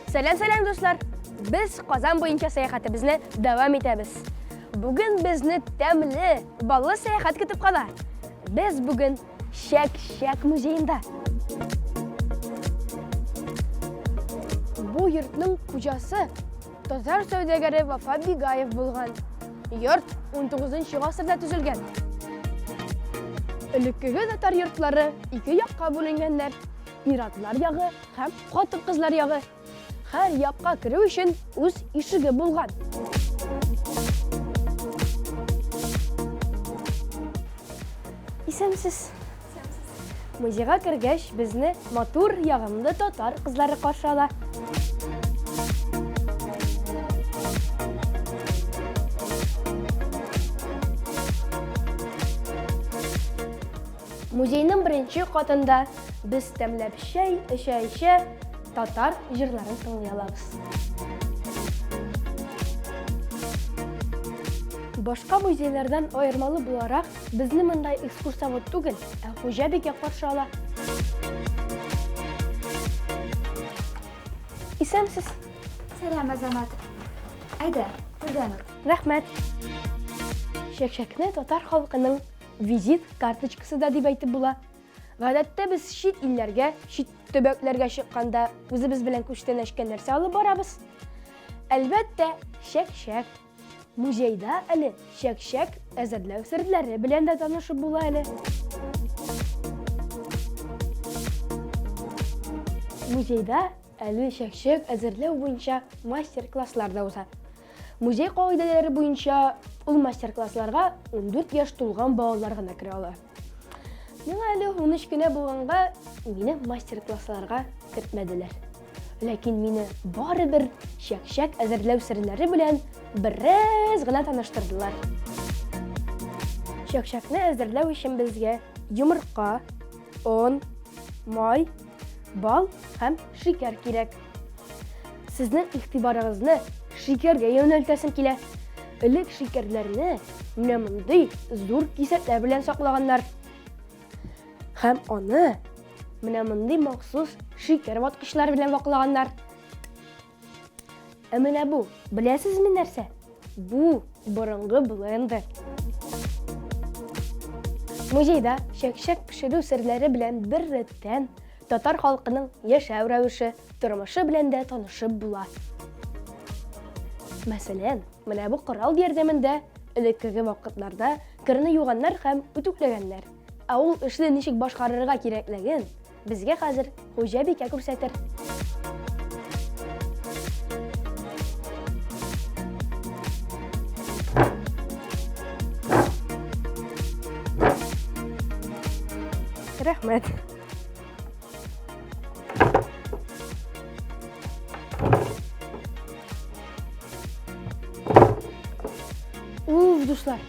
Selam dostlar. Biz Qozon bo'yicha sayohatimizni davom etamiz. Bugun bizni tamli, balli sayohat kutib qoladi. Biz bugun Shak muzeyida. Bu yurtning xo'jasi Tatar savdogari Vafo Begayev bo'lgan. Yurt 19-asrda tuzilgan. Ilg'agi Tatar yurtlari ikki yoqqa bo'linganlar. Piratlar yog'i ham xotin-qizlar yog'i. Har yoqqa kirish uchun o'z eshigi bo'lgan. Isimsiz. Muzeyga kirgach bizni motor yog'imli Tatar qizlari qarshi oladi. Muzeyning birinchi qatında biz tamlab isha Tatar jırlarini tinglay olamiz. Boshqa muzeylardan ayirmalı bo'laroq bizni bunday ekskursiyat tugul, xo'jabeka qarshi oladi. Isimsiz? Selam Azamat. Ayda, o'rganib. Rahmat. Shak-shakni Tatar xalqining vizit kartochkasida deb aytib bo'ladi. Odatda biz chet illarga, chet tubaklarga chiqqanda o'zimiz bilan ko'chtanashgan narsa olib boramiz. Albatta, shak muzeyda ali shak azadlav sirlari bilan da tanishib bo'ladi. Muzeyda ali shak azadlav bo'yicha master-klasslarda o'tadi. Muzey qoidalari bo'yicha ul master-klasslarga 14 yosh to'lgan bolalar g'ana kira oladi. Men hali 13 kina bo'lganda meni master-klasslarga kiritmadilar. Lekin meni baribir shak azadlav sirlari bilan birozgina tanishtirdilar. Shak-shakni azadlav uchun bizga yumurta, un, moy, bal ham shakar kerak. Sizning e'tiboringizni shakarga yo'naltasim keladi. Ilk shakarlarni mana bunday zo'r kesaklar bilan saqlaganlar. Ham uni mana bunday maxsus shakar vatqichlar bilan vaqlaganlar. Mana bu, bilasizmi narsa? Bu burungi blendi. Muzeyda shak pishiruv sirlari bilan bir ritdan Tatar xalqining yashash ravishi, turmushi bilan da tanishib bo'ladi. Masalan, mana bu qurol yordamida ilg'agi vaqtlarda kirni yuganlar ham utuklaganlar. Avul ishni nechik boshqarishga kerakligini bizga hozir xo'jabeka ko'rsatar. Rahmat. Do'stlar,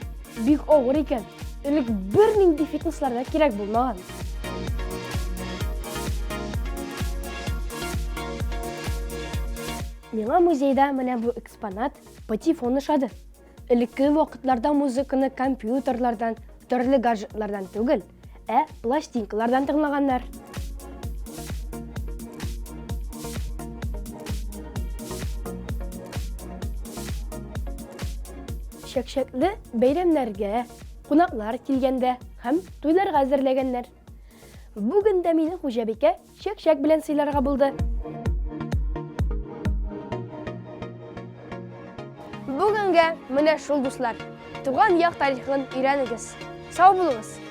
bek og'ir ekan. Ilk bir mingta fitnesslarda kerak bo'lmagan. Menga muzeyda mana bu eksponat patifon ishadi. Ilk vaqtlarda muzikani kompyuterlardan, turli gadjetlardan tugul, plastinkalardan tinglaganlar. Shak-shakli bayramlarga, qo'noqlar kelganda ham to'ylarga hazırlaganlar. Bugun da meni xo'jabeka shak bilan sizlarga bo'ldi. Bugunga mana shu do'stlar. Tug'an yoq tarixini o'rganamiz. Sog' bo'linglar.